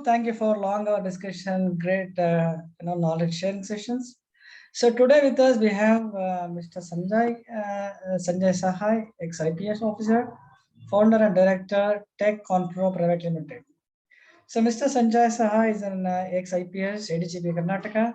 Thank you for longer discussion. Great, knowledge sharing sessions. So today with us we have Mr. Sanjay Sahai, ex-IPS officer, founder and director, Tech Conpro Private Limited. So Mr. Sanjay Sahai is an ex-IPS, ADGP Karnataka,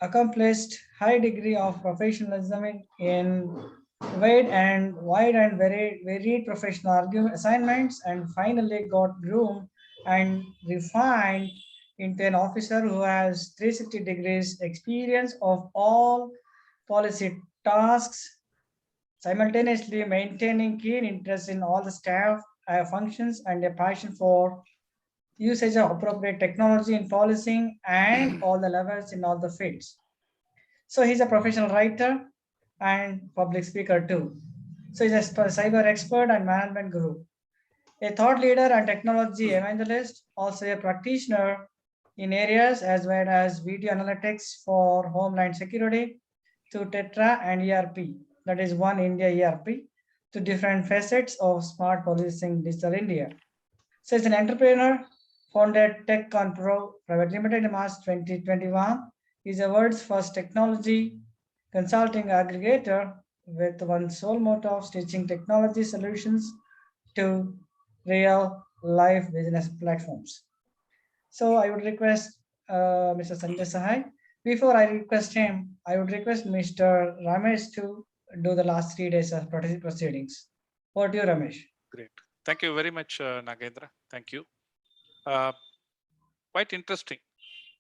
accomplished high degree of professionalism in wide and very varied professional assignments, and finally got groomed and refined into an officer who has 360 degrees experience of all policy tasks, simultaneously maintaining keen interest in all the staff functions and a passion for usage of appropriate technology in policing and all the levels in all the fields. So he's a professional writer and public speaker too. So he's a cyber expert and management guru, a thought leader and technology evangelist, also a practitioner in areas as well as video analytics for homeland security to Tetra and ERP, that is One India ERP, to different facets of smart policing digital India. So he's an entrepreneur, founded TechCon Pro Private Limited in March 2021, is the world's first technology consulting aggregator with one sole motto of stitching technology solutions to real life business platforms. So I would request Mr. Sanjay Sahai. Before I request him, I would request Mr. Ramesh to do the last 3 days of proceedings. Over to you, Ramesh. Great. Thank you very much, Nagendra. Thank you. Quite interesting.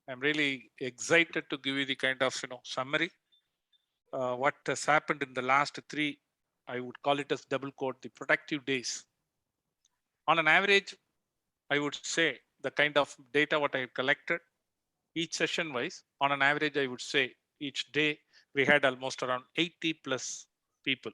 I'm really excited to give you the kind of summary. What has happened in the last 3, I would call it as double quote, the productive days. On an average, I would say the kind of data what I have collected, each session wise, on an average, I would say each day we had almost around 80 plus people.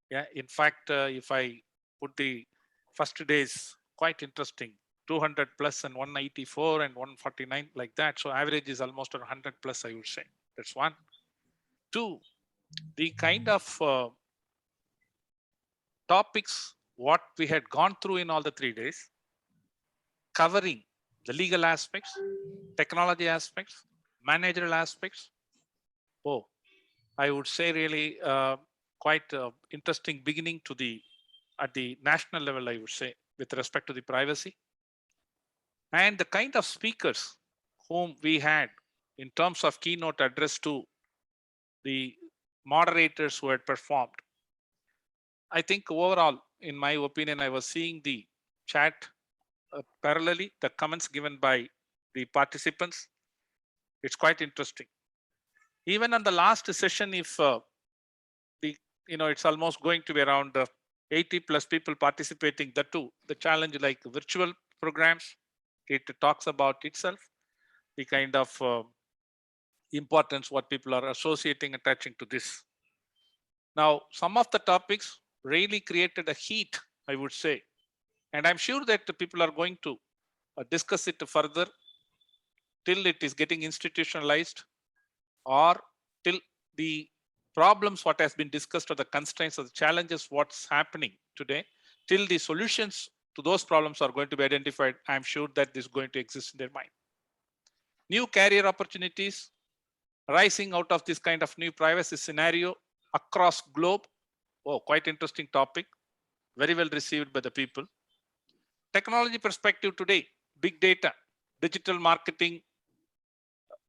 Yeah, in fact, if I put the first days, quite interesting, 200 plus and 184 and 149 like that. So average is almost 100 plus, I would say. That's one. Two, the kind of topics what we had gone through in all the 3 days, covering the legal aspects, technology aspects, managerial aspects. Oh, I would say really quite interesting beginning to at the national level, I would say, with respect to the privacy. And the kind of speakers whom we had in terms of keynote address to the moderators who had performed. I think overall, in my opinion, I was seeing the chat parallelly, the comments given by the participants. It's quite interesting. Even on the last session, if it's almost going to be around 80 plus people participating, the challenge like virtual programs, it talks about itself, the kind of importance what people are associating, attaching to this. Now, some of the topics really created a heat, I would say, and I'm sure that the people are going to discuss it further till it is getting institutionalized, or till the problems what has been discussed, or the constraints or the challenges what's happening today, till the solutions to those problems are going to be identified. I'm sure that this is going to exist in their mind. New career opportunities rising out of this kind of new privacy scenario across globe. Oh, quite interesting topic, very well received by the people. Technology perspective today, big data, digital marketing,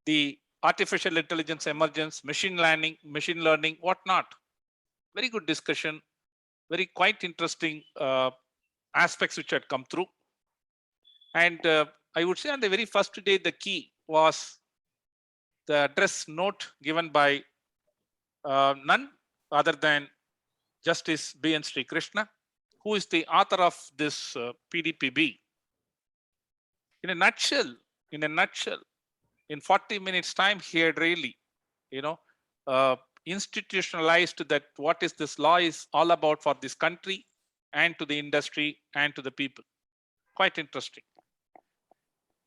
the artificial intelligence emergence, machine learning, whatnot. Very good discussion, very quite interesting aspects which had come through. And I would say on the very first day, the key was the address note given by none other than Justice B.N. Sri Krishna, who is the author of this PDPB. In a nutshell, in 40 minutes time, he had really, institutionalized that what is this law is all about for this country and to the industry and to the people. Quite interesting.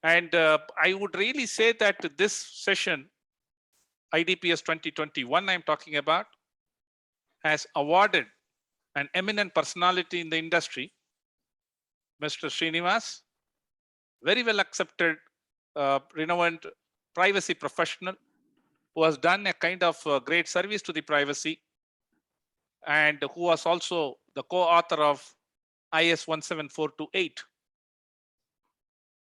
And I would really say that this session, IDPS 2021, I'm talking about, has awarded an eminent personality in the industry, Mr. Srinivas, very well accepted, renowned privacy professional who has done a kind of great service to the privacy, and who was also the co-author of IS 17428.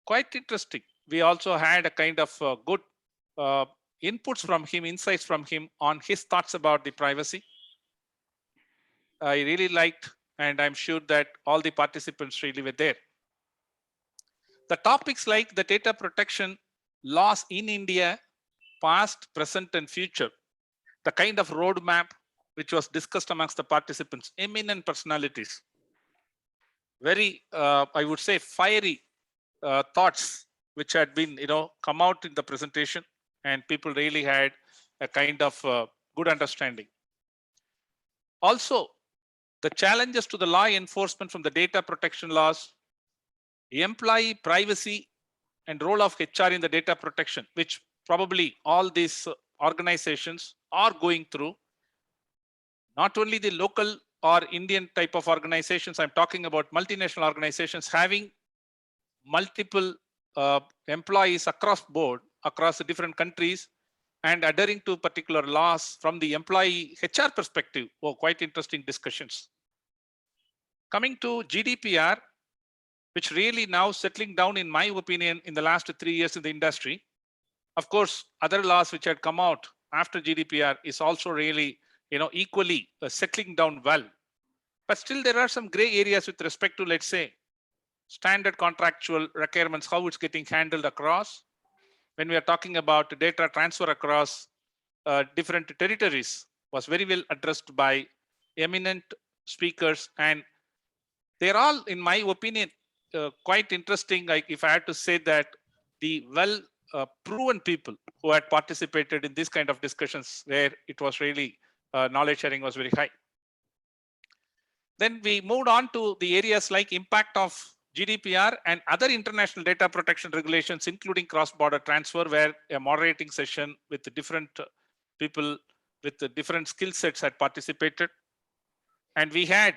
Quite interesting. We also had a kind of good inputs from him, insights from him on his thoughts about the privacy. I really liked, and I'm sure that all the participants really were there. The topics like the data protection laws in India, past, present, and future, the kind of roadmap which was discussed amongst the participants, eminent personalities, very, I would say, fiery thoughts which had been, come out in the presentation, and people really had a kind of good understanding. Also, the challenges to the law enforcement from the data protection laws, employee privacy, and role of HR in the data protection, which probably all these organizations are going through. Not only the local or Indian type of organizations, I'm talking about multinational organizations having multiple employees across board, across the different countries, and adhering to particular laws from the employee HR perspective. Oh, quite interesting discussions. Coming to GDPR, which really now settling down, in my opinion, in the last 3 years in the industry. Of course, other laws which had come out after GDPR is also really, equally settling down well. But still there are some gray areas with respect to, let's say, standard contractual requirements, how it's getting handled across. When we are talking about data transfer across different territories, was very well addressed by eminent speakers, and they're all, in my opinion, quite interesting. Like, if I had to say that, the well proven people who had participated in this kind of discussions, where it was really knowledge sharing was very high. Then we moved on to the areas like impact of GDPR and other international data protection regulations, including cross-border transfer, where a moderating session with the different people with the different skill sets had participated. And we had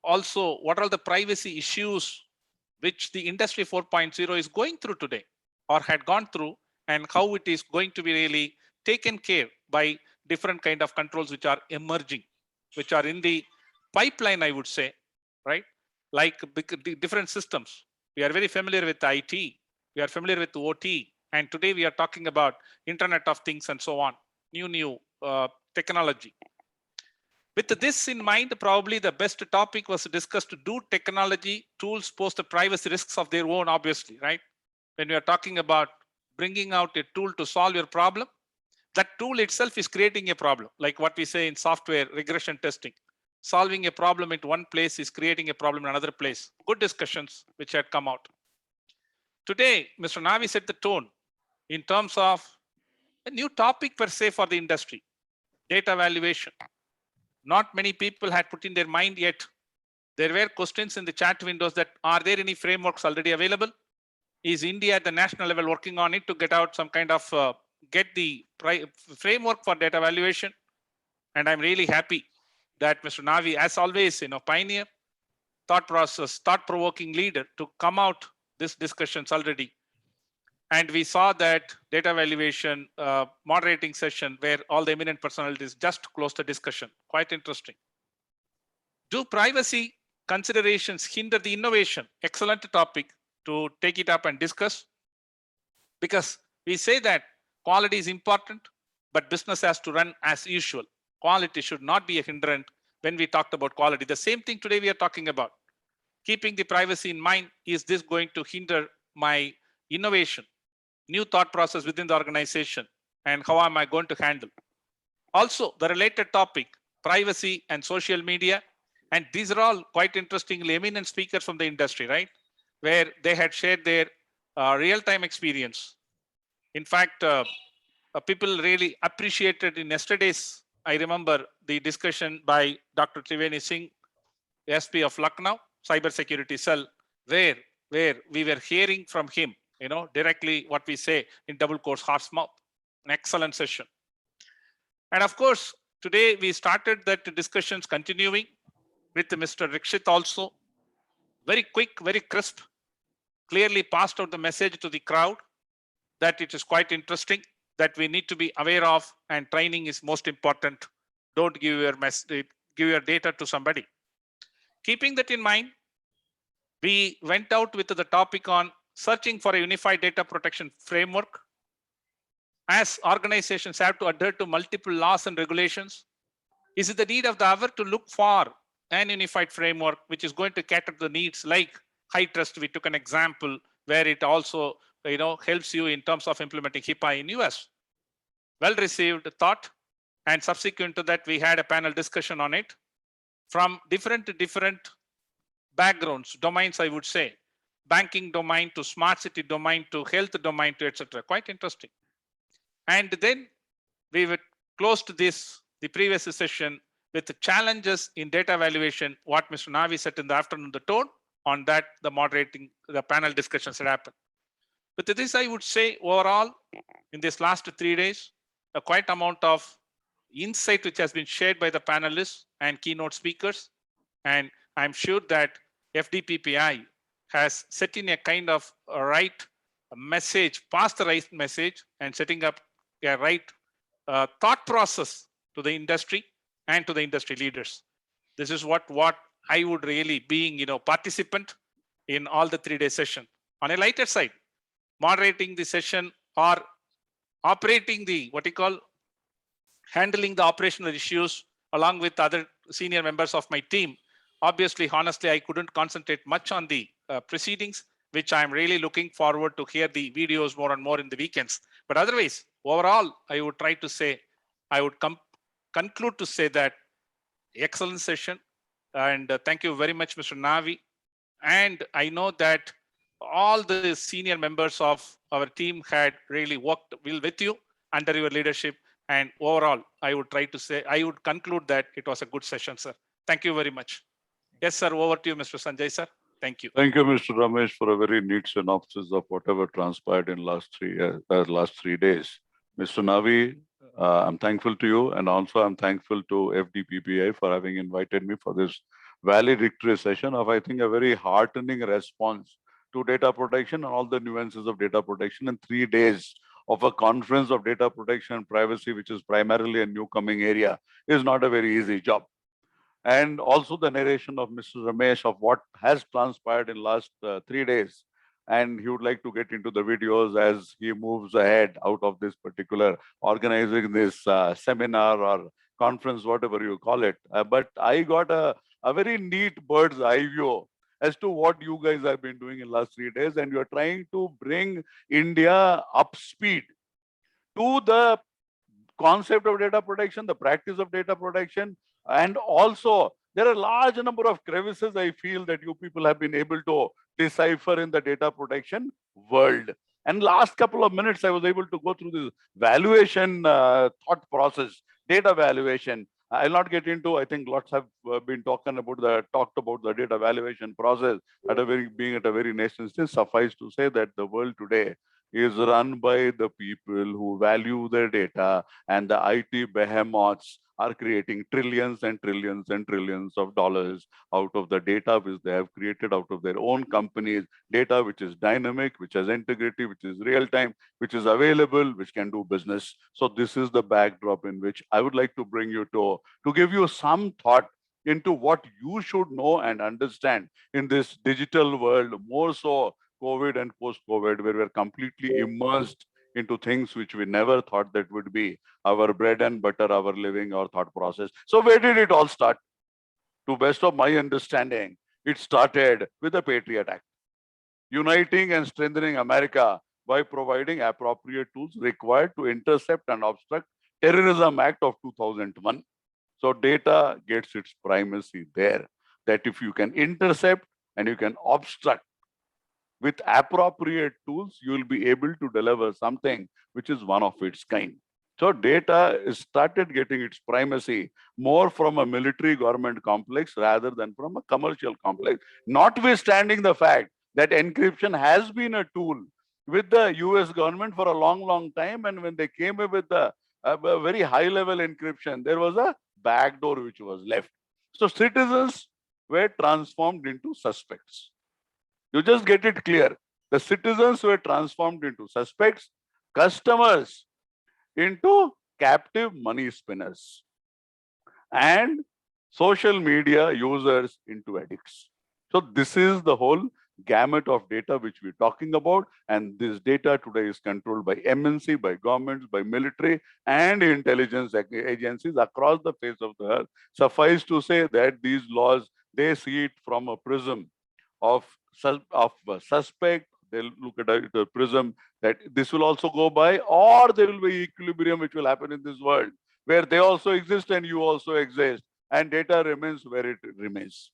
also what are the privacy issues which the industry 4.0 is going through today, or had gone through, and how it is going to be really taken care by different kind of controls which are emerging, which are in the pipeline, I would say, right? Like different systems. We are very familiar with IT, we are familiar with OT, and today we are talking about Internet of Things and so on, new technology. With this in mind, probably the best topic was discussed to do technology tools pose the privacy risks of their own, obviously, right? When we are talking about bringing out a tool to solve your problem, that tool itself is creating a problem, like what we say in software regression testing. Solving a problem at one place is creating a problem in another place. Good discussions which had come out. Today, Mr. Navi set the tone in terms of a new topic per se for the industry, data valuation. Not many people had put in their mind yet. There were questions in the chat windows that, are there any frameworks already available? Is India at the national level working on it to get out some kind of, get the framework for data valuation? And I'm really happy that Mr. Navi, as always, pioneer, thought process, thought-provoking leader to come out this discussions already. And we saw that data valuation moderating session where all the eminent personalities just closed the discussion. Quite interesting. Do privacy considerations hinder the innovation? Excellent topic to take it up and discuss. Because we say that quality is important, but business has to run as usual. Quality should not be a hindrance when we talked about quality. The same thing today we are talking about. Keeping the privacy in mind, is this going to hinder my innovation? New thought process within the organization, and how am I going to handle? Also, the related topic, privacy and social media. And these are all quite interestingly eminent speakers from the industry, right? Where they had shared their real-time experience. In fact, people really appreciated in yesterday's, I remember the discussion by Dr. Triveni Singh, SP of Lucknow, Cybersecurity Cell, where we were hearing from him, directly what we say in double quotes, horse mouth. An excellent session. And of course, today we started that discussions continuing with Mr. Rikshit also. Very quick, very crisp, clearly passed out the message to the crowd that it is quite interesting, that we need to be aware of, and training is most important. Don't give your data to somebody. Keeping that in mind, we went out with the topic on searching for a unified data protection framework. As organizations have to adhere to multiple laws and regulations, is it the need of the hour to look for an unified framework which is going to cater to the needs like HITRUST? We took an example where it also helps you in terms of implementing HIPAA in US. Well received thought, and subsequent to that we had a panel discussion on it from different backgrounds, domains, I would say, banking domain to smart city domain to health domain to etc. Quite interesting. And then we closed the previous session with the challenges in data valuation, what Mr. Navi said in the afternoon, the tone on that, the panel discussions had happened. But this, I would say, overall, in this last 3 days, a quite amount of insight which has been shared by the panelists and keynote speakers. And I'm sure that FDPPI has set in a kind of a right message, passed the right message, and setting up a right thought process to the industry and to the industry leaders. This is what I would really, being participant in all the 3-day session. On a lighter side, moderating the session or operating handling the operational issues along with other senior members of my team. Obviously, honestly, I couldn't concentrate much on the proceedings, which I'm really looking forward to hear the videos more and more in the weekends. But otherwise, overall, I would try to say, I would conclude to say that excellent session. And thank you very much, Mr. Navi. And I know that all the senior members of our team had really worked well with you under your leadership. And overall, I would conclude that it was a good session, sir. Thank you very much. Yes, sir. Over to you, Mr. Sanjay, sir. Thank you. Thank you, Mr. Ramesh, for a very neat synopsis of whatever transpired in last 3 days. Mr. Navi, I'm thankful to you, and also I'm thankful to FDPPI for having invited me for this valedictory session of, I think, a very heartening response to data protection and all the nuances of data protection in 3 days of a conference of data protection and privacy, which is primarily a new coming area, is not a very easy job. And also the narration of Mr. Ramesh of what has transpired in last 3 days. And he would like to get into the videos as he moves ahead out of this particular organizing this seminar or conference, whatever you call it. But I got a very neat bird's eye view as to what you guys have been doing in last 3 days. And you're trying to bring India up speed to the concept of data protection, the practice of data protection. And also, there are a large number of crevices I feel that you people have been able to decipher in the data protection world. And last couple of minutes, I was able to go through this valuation thought process, data valuation. I'll not get into, I think lots have been talked about the data valuation process being at a very nascent stage. Suffice to say that the world today is run by the people who value their data, and the IT behemoths are creating trillions and trillions and trillions of dollars out of the data which they have created out of their own companies, data which is dynamic, which has integrity, which is real time, which is available, which can do business. So this is the backdrop in which I would like to bring you to give you some thought into what you should know and understand in this digital world, more so COVID and post-COVID, where we're completely immersed into things which we never thought that would be our bread and butter, our living, our thought process. So where did it all start? To best of my understanding, it started with the Patriot Act, uniting and strengthening America by providing appropriate tools required to intercept and obstruct Terrorism Act of 2001. So data gets its primacy there, that if you can intercept and you can obstruct with appropriate tools, you will be able to deliver something which is one of its kind. So data started getting its primacy more from a military government complex rather than from a commercial complex, notwithstanding the fact that encryption has been a tool with the US government for a long, long time. And when they came up with a very high level encryption, there was a backdoor which was left. So citizens were transformed into suspects. You just get it clear. The citizens were transformed into suspects, customers into captive money spinners, and social media users into addicts. So this is the whole gamut of data which we're talking about. And this data today is controlled by MNC, by governments, by military and intelligence agencies across the face of the earth. Suffice to say that these laws, they see it from a prism of suspect. They'll look at it a prism that this will also go by, or there will be equilibrium which will happen in this world where they also exist and you also exist, and data remains where it remains.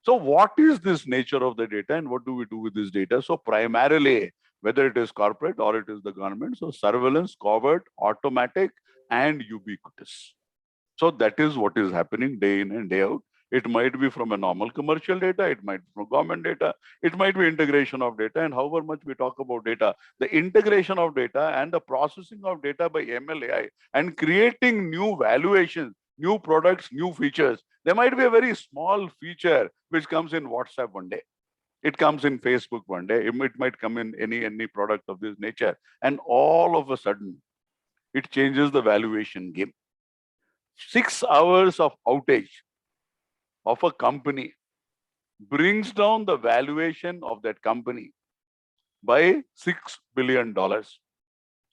So what is this nature of the data and what do we do with this data? So primarily, whether it is corporate or it is the government, so surveillance, covert, automatic, and ubiquitous. So that is what is happening day in and day out. It might be from a normal commercial data, it might be from government data, it might be integration of data. And however much we talk about data, the integration of data and the processing of data by MLAI and creating new valuations, new products, new features. There might be a very small feature which comes in WhatsApp one day. It comes in Facebook one day. It might come in any product of this nature. And all of a sudden, it changes the valuation game. 6 hours of outage of a company brings down the valuation of that company by $6 billion. So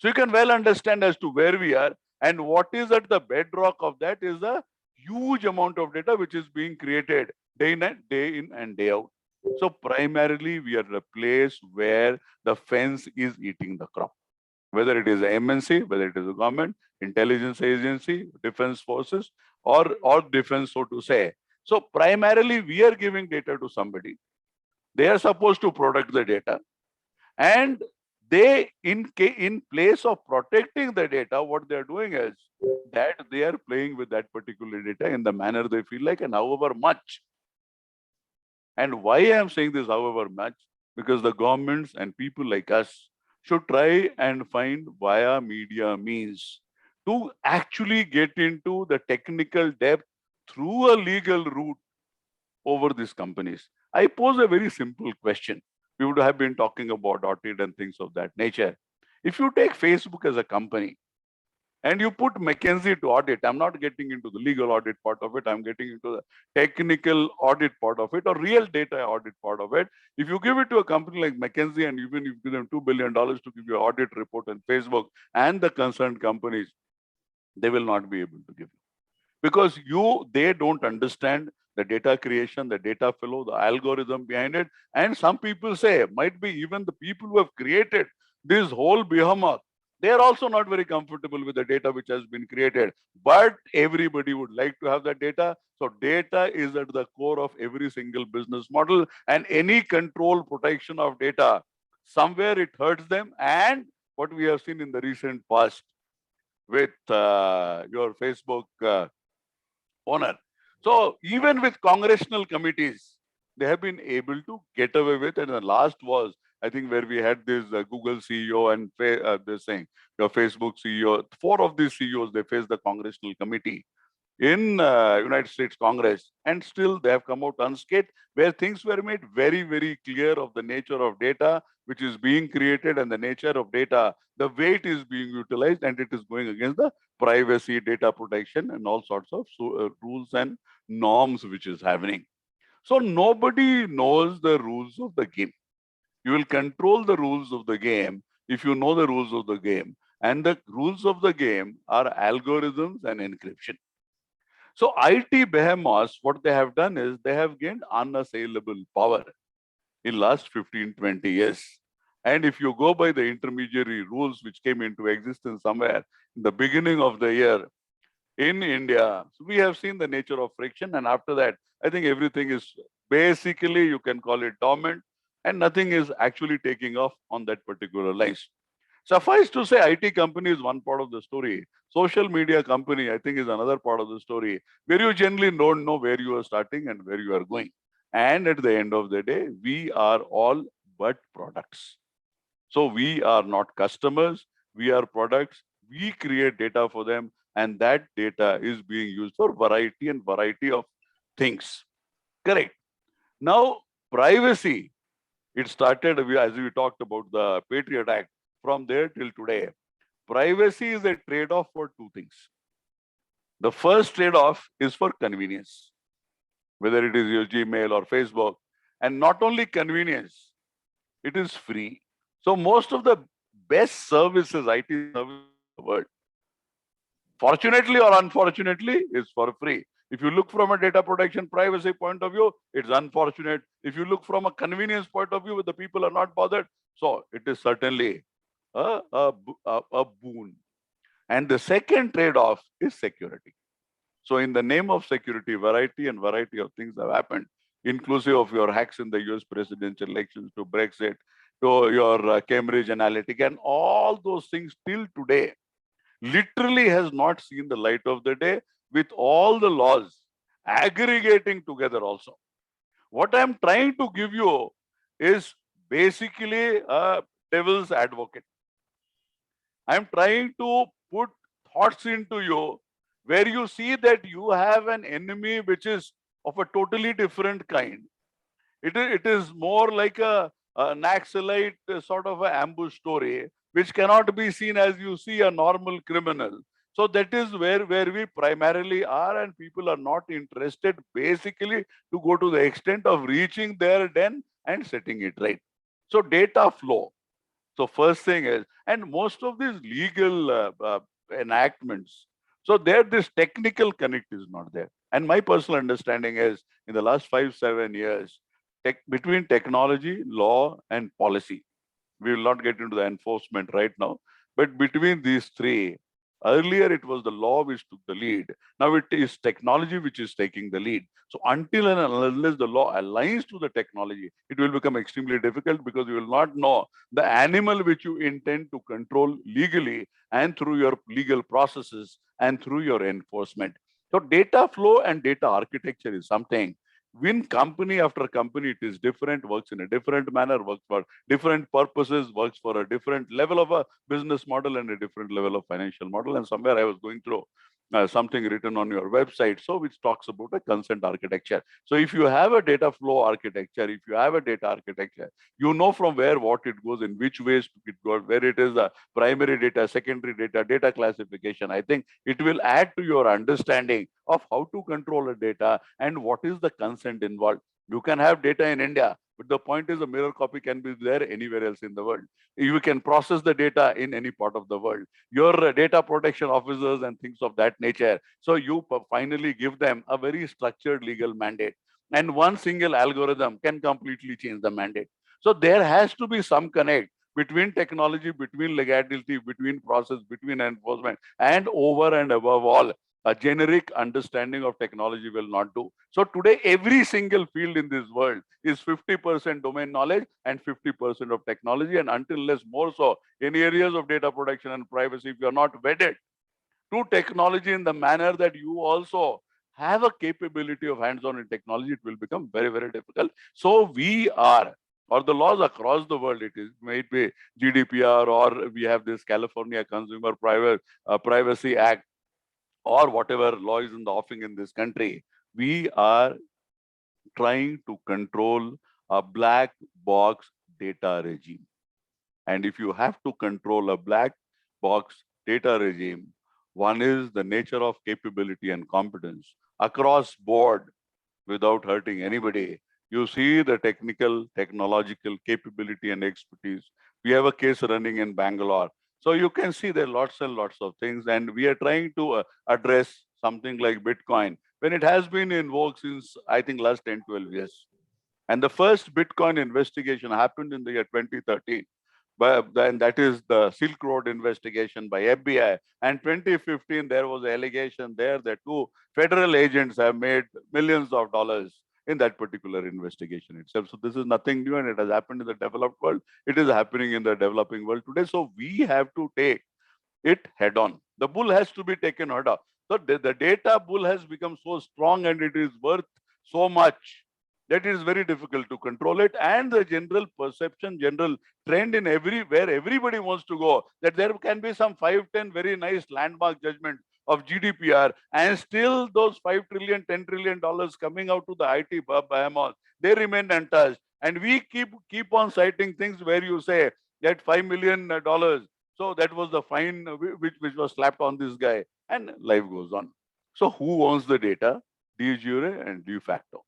you can well understand as to where we are, and what is at the bedrock of that is a huge amount of data which is being created day in and day out. So primarily we are a place where the fence is eating the crop. Whether it is a MNC, whether it is a government, intelligence agency, defense forces, or defense, so to say. So primarily we are giving data to somebody. They are supposed to protect the data. And they, in place of protecting the data, what they are doing is that they are playing with that particular data in the manner they feel like and however much. And why I am saying this however much? Because the governments and people like us should try and find via media means to actually get into the technical depth through a legal route over these companies. I pose a very simple question. We would have been talking about audit and things of that nature. If you take Facebook as a company and you put McKinsey to audit, I'm not getting into the legal audit part of it, I'm getting into the technical audit part of it or real data audit part of it. If you give it to a company like McKinsey and even you give them $2 billion to give you an audit report on Facebook and the concerned companies, they will not be able to give you. Because they don't understand the data creation, the data flow, the algorithm behind it. And some people say, might be even the people who have created this whole behemoth, they are also not very comfortable with the data which has been created. But everybody would like to have that data. So data is at the core of every single business model, and any control protection of data, somewhere it hurts them. And what we have seen in the recent past with your Facebook owner. So even with congressional committees, they have been able to get away with it. And the last was, I think, where we had this Google CEO and this thing, your Facebook CEO, 4 of these CEOs, they faced the congressional committee in United States Congress, and still they have come out unscathed, where things were made very, very clear of the nature of data which is being created and the nature of data, the way it is being utilized, and it is going against the privacy, data protection, and all sorts of rules and norms which is happening. So nobody knows the rules of the game. You will control the rules of the game if you know the rules of the game. And the rules of the game are algorithms and encryption. So IT behemoths, what they have done is they have gained unassailable power in last 15, 20 years. And if you go by the intermediary rules which came into existence somewhere in the beginning of the year in India, so we have seen the nature of friction. And after that, I think everything is basically, you can call it dormant, and nothing is actually taking off on that particular lines. Suffice to say, IT company is one part of the story. Social media company, I think, is another part of the story, where you generally don't know where you are starting and where you are going. And at the end of the day, we are all but products. So we are not customers, we are products. We create data for them, and that data is being used for variety of things. Correct. Now, privacy It started, as we talked about the Patriot Act, from there till today. Privacy is a trade-off for two things. The first trade-off is for convenience, whether it is your Gmail or Facebook, and not only convenience, it is free. So most of the best services, IT services in the world, fortunately or unfortunately, is for free. If you look from a data protection privacy point of view, it's unfortunate. If you look from a convenience point of view, where the people are not bothered, so it is certainly a boon. And the second trade-off is security. So in the name of security, variety of things have happened, inclusive of your hacks in the US presidential elections, to Brexit, to your Cambridge Analytica, and all those things till today literally has not seen the light of the day, with all the laws aggregating together also. What I'm trying to give you is basically a devil's advocate. I'm trying to put thoughts into you where you see that you have an enemy which is of a totally different kind. It is more like an Naxalite sort of an ambush story, which cannot be seen as you see a normal criminal. So that is where we primarily are, and people are not interested basically to go to the extent of reaching their den and setting it right. So data flow. So first thing is, and most of these legal enactments, so there this technical connect is not there. And my personal understanding is, in the last 5-7 years, between technology, law, and policy, we will not get into the enforcement right now, but between these three, earlier it was the law which took the lead. Now it is technology which is taking the lead. So until and unless the law aligns to the technology, it will become extremely difficult, because you will not know the animal which you intend to control legally and through your legal processes and through your enforcement. So data flow and data architecture is something, when company after company, it is different, works in a different manner, works for different purposes, works for a different level of a business model and a different level of financial model. And somewhere I was going through something written on your website, so which talks about a consent architecture. So if you have a data flow architecture, if you have a data architecture, you know from where what it goes, in which ways it goes, where it is the primary data, secondary data, data classification. I think it will add to your understanding of how to control a data and what is the consent involved. You can have data in India, but the point is a mirror copy can be there anywhere else in the world. You can process the data in any part of the world. Your data protection officers and things of that nature. So you finally give them a very structured legal mandate. And one single algorithm can completely change the mandate. So there has to be some connect between technology, between legality, between process, between enforcement, and over and above all, a generic understanding of technology will not do. So today, every single field in this world is 50% domain knowledge and 50% of technology. And until less more so in areas of data protection and privacy, if you are not wedded to technology in the manner that you also have a capability of hands-on in technology, it will become very, very difficult. So we are, or the laws across the world, it is may be GDPR, or we have this California Consumer Privacy Act, or whatever law is in the offing in this country, we are trying to control a black box data regime. And if you have to control a black box data regime, one is the nature of capability and competence across board without hurting anybody. You see the technical, technological capability and expertise. We have a case running in Bangalore. So you can see there are lots and lots of things, and we are trying to address something like Bitcoin when it has been in vogue since, I think, last 10, 12 years. And the first Bitcoin investigation happened in the year 2013. But then that is the Silk Road investigation by FBI. And 2015, there was an allegation there that 2 federal agents have made millions of dollars in that particular investigation itself. So this is nothing new, and it has happened in the developed world. It is happening in the developing world today. So we have to take it head on. The bull has to be taken head on. So the data bull has become so strong, and it is worth so much that it is very difficult to control it. And the general perception, general trend in where everybody wants to go, that there can be some 5-10 very nice landmark judgments of GDPR, and still those $5 trillion, $10 trillion coming out to the IT behemoths, they remain untouched. And we keep on citing things where you say that $5 million. So that was the fine which was slapped on this guy, and life goes on. So who owns the data? De jure and de facto.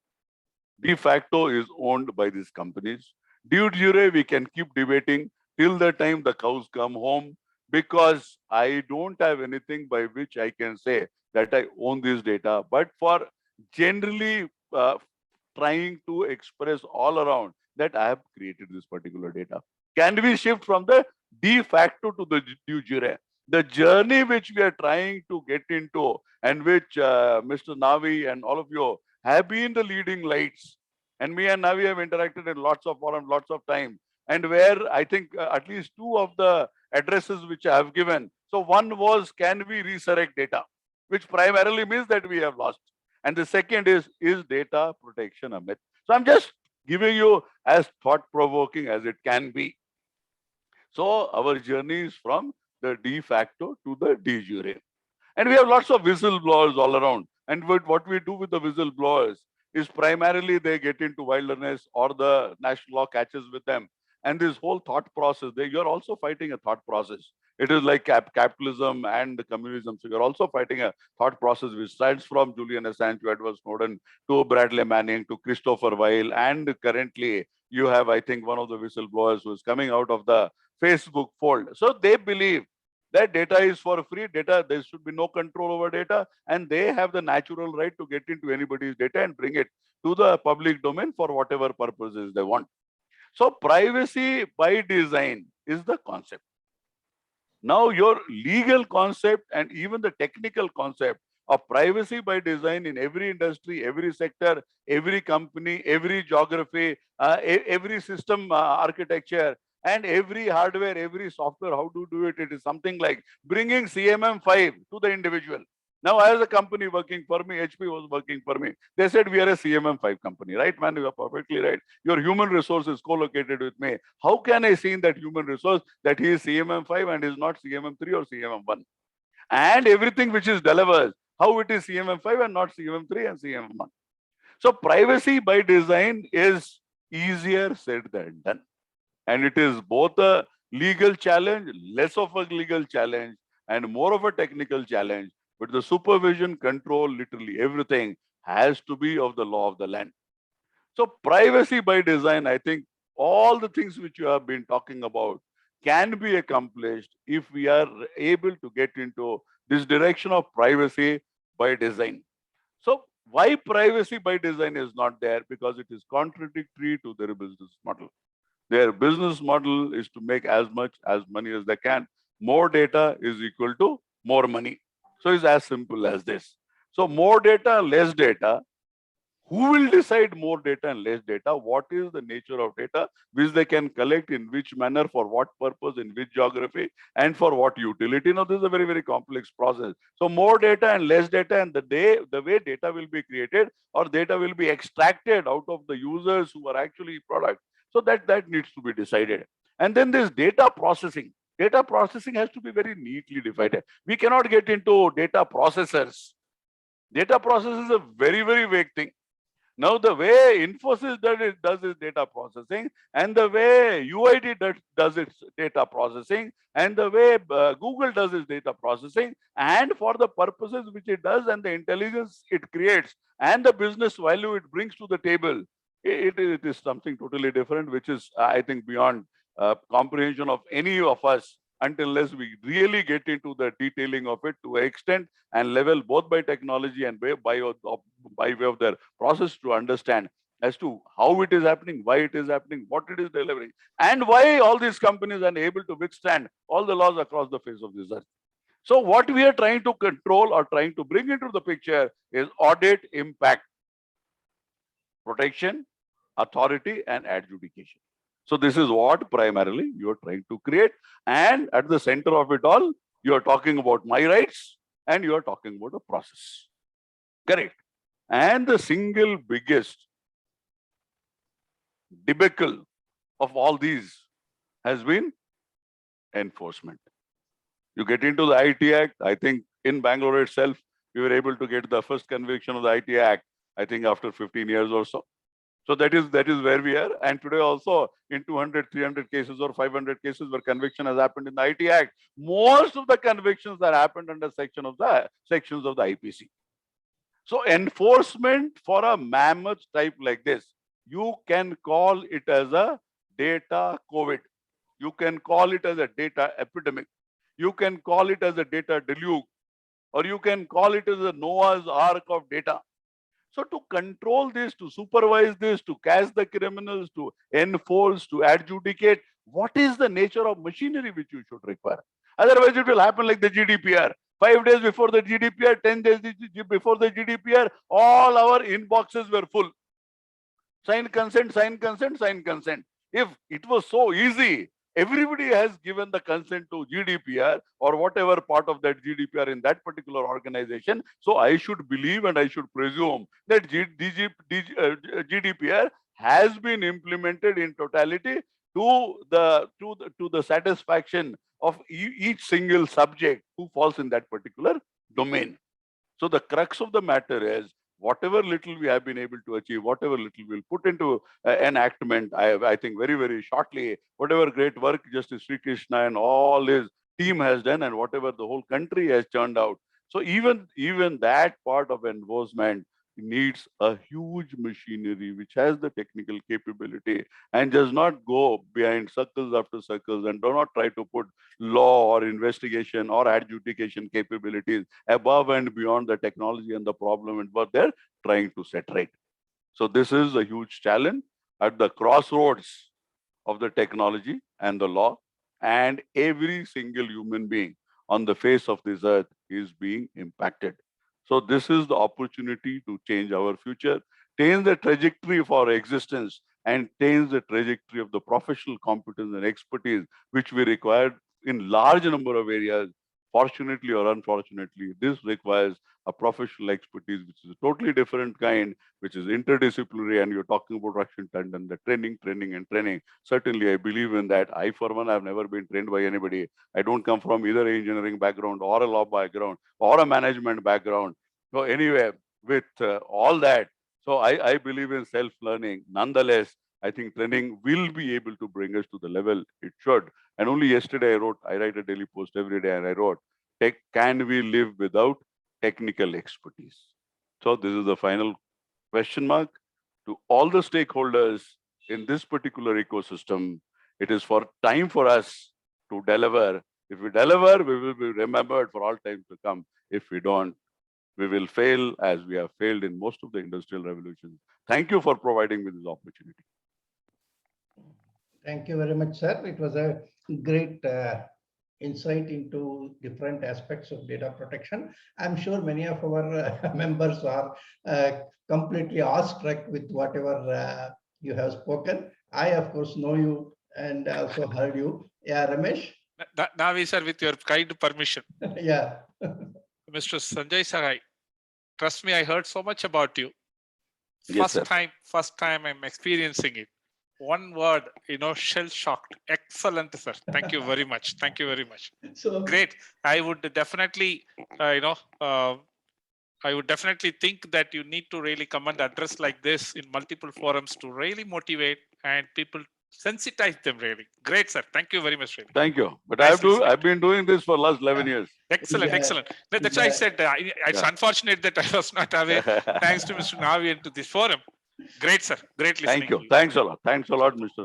De facto is owned by these companies. De jure, we can keep debating till the time the cows come home, because I don't have anything by which I can say that I own this data. But for generally trying to express all around that I have created this particular data. Can we shift from the de facto to the de jure? The journey which we are trying to get into, and which Mr. Navi and all of you have been the leading lights. And me and Navi have interacted in lots of forums, lots of time. And where I think at least two of the addresses which I have given. So one was, can we resurrect data? Which primarily means that we have lost. And the second is data protection a myth? So I'm just giving you as thought-provoking as it can be. So our journey is from the de facto to the de jure. And we have lots of whistleblowers all around. And what we do with the whistleblowers is primarily they get into wilderness or the national law catches with them. And this whole thought process, you're also fighting a thought process. It is like capitalism and communism. So you're also fighting a thought process which starts from Julian Assange to Edward Snowden to Bradley Manning to Christopher Weil. And currently you have, I think, one of the whistleblowers who is coming out of the Facebook fold. So they believe that data is for free data. There should be no control over data, and they have the natural right to get into anybody's data and bring it to the public domain for whatever purposes they want. So privacy by design is the concept. Now your legal concept and even the technical concept of privacy by design in every industry, every sector, every company, every geography, every system architecture, and every hardware, every software, how to do it? It is something like bringing CMM5 to the individual. Now, as a company working for me, HP was working for me. They said, we are a CMM5 company, right, man? You are perfectly right. Your human resource is co-located with me. How can I see in that human resource that he is CMM5 and is not CMM3 or CMM1? And everything which is delivered, how it is CMM5 and not CMM3 and CMM1. So privacy by design is easier said than done. And it is both a legal challenge, less of a legal challenge, and more of a technical challenge. But the supervision, control, literally everything has to be of the law of the land. So privacy by design, I think all the things which you have been talking about can be accomplished if we are able to get into this direction of privacy by design. So why privacy by design is not there? Because it is contradictory to their business model. Their business model is to make as much as money as they can. More data is equal to more money. So it's as simple as this. So more data, less data. Who will decide more data and less data? What is the nature of data which they can collect, in which manner, for what purpose, in which geography, and for what utility? Now, this is a very, very complex process. So more data and less data, and the way data will be created or data will be extracted out of the users who are actually product. So that needs to be decided. And then this data processing. Data processing has to be very neatly divided. We cannot get into data processors. Data process is a very, very vague thing. Now, the way Infosys does its data processing, and the way UID does its data processing, and the way Google does its data processing, and for the purposes which it does and the intelligence it creates and the business value it brings to the table, it is something totally different, which is, I think, beyond comprehension of any of us, unless we really get into the detailing of it to an extent and level, both by technology and by way of their process, to understand as to how it is happening, why it is happening, what it is delivering, and why all these companies are able to withstand all the laws across the face of this earth. So what we are trying to control or trying to bring into the picture is audit, impact, protection, authority, and adjudication. So this is what primarily you are trying to create. And at the center of it all, you are talking about my rights and you are talking about a process. Correct. And the single biggest debacle of all these has been enforcement. You get into the IT Act. I think in Bangalore itself, we were able to get the first conviction of the IT Act, I think after 15 years or so. So that is where we are. And today also in 200, 300 cases or 500 cases where conviction has happened in the IT Act, most of the convictions that happened under sections of the IPC. So enforcement for a mammoth type like this, you can call it as a data COVID. You can call it as a data epidemic. You can call it as a data deluge, or you can call it as a Noah's Ark of data. So to control this, to supervise this, to catch the criminals, to enforce, to adjudicate, what is the nature of machinery which you should require? Otherwise, it will happen like the GDPR. 5 days before the GDPR, 10 days before the GDPR, all our inboxes were full. Sign consent, sign consent, sign consent. If it was so easy, everybody has given the consent to GDPR or whatever part of that GDPR in that particular organization. So I should believe and I should presume that GDPR has been implemented in totality to the satisfaction of each single subject who falls in that particular domain. So the crux of the matter is, whatever little we have been able to achieve, whatever little we'll put into enactment, I think very, very shortly, whatever great work Justice Sri Krishna and all his team has done and whatever the whole country has churned out. So even that part of enforcement needs a huge machinery which has the technical capability and does not go behind circles after circles and do not try to put law or investigation or adjudication capabilities above and beyond the technology and the problem and what they're trying to set right. So this is a huge challenge at the crossroads of the technology and the law, and every single human being on the face of this earth is being impacted. So this is the opportunity to change our future, change the trajectory of our existence, and change the trajectory of the professional competence and expertise which we require in large number of areas. Fortunately or unfortunately, this requires a professional expertise which is a totally different kind, which is interdisciplinary, and you're talking about Rakshit Tandon, the training. Certainly, I believe in that. I, for one, have never been trained by anybody. I don't come from either an engineering background or a law background or a management background. So anyway, with all that, so I believe in self-learning. Nonetheless, I think training will be able to bring us to the level it should. And only yesterday I write a daily post every day and I wrote, can we live without technical expertise? So this is the final question mark to all the stakeholders in this particular ecosystem. It is time for us to deliver. If we deliver, we will be remembered for all time to come. If we don't, we will fail as we have failed in most of the industrial revolutions. Thank you for providing me this opportunity. Thank you very much, sir. It was a great insight into different aspects of data protection. I'm sure many of our members are completely awestruck with whatever you have spoken. I, of course, know you and also heard you. Yeah, Ramesh? Navi sir, with your kind permission. Yeah. Mr. Sanjay Sahai, trust me, I heard so much about you. Yes, First time I'm experiencing it. One word, shell shocked. Excellent, sir. Thank you very much. Thank you very much. So great. I would definitely, I would definitely think that you need to really come and address like this in multiple forums to really motivate and people sensitize them really. Great, sir. Thank you very much. Really. Thank you. But Nice I've been doing this for last 11 years. Excellent, Yeah. excellent. That's why I said it's unfortunate that I was not aware. Thanks to Mr. Navi and to this forum. Great, sir. Great listening. Thank you. Thanks a lot. Thanks a lot, Mr.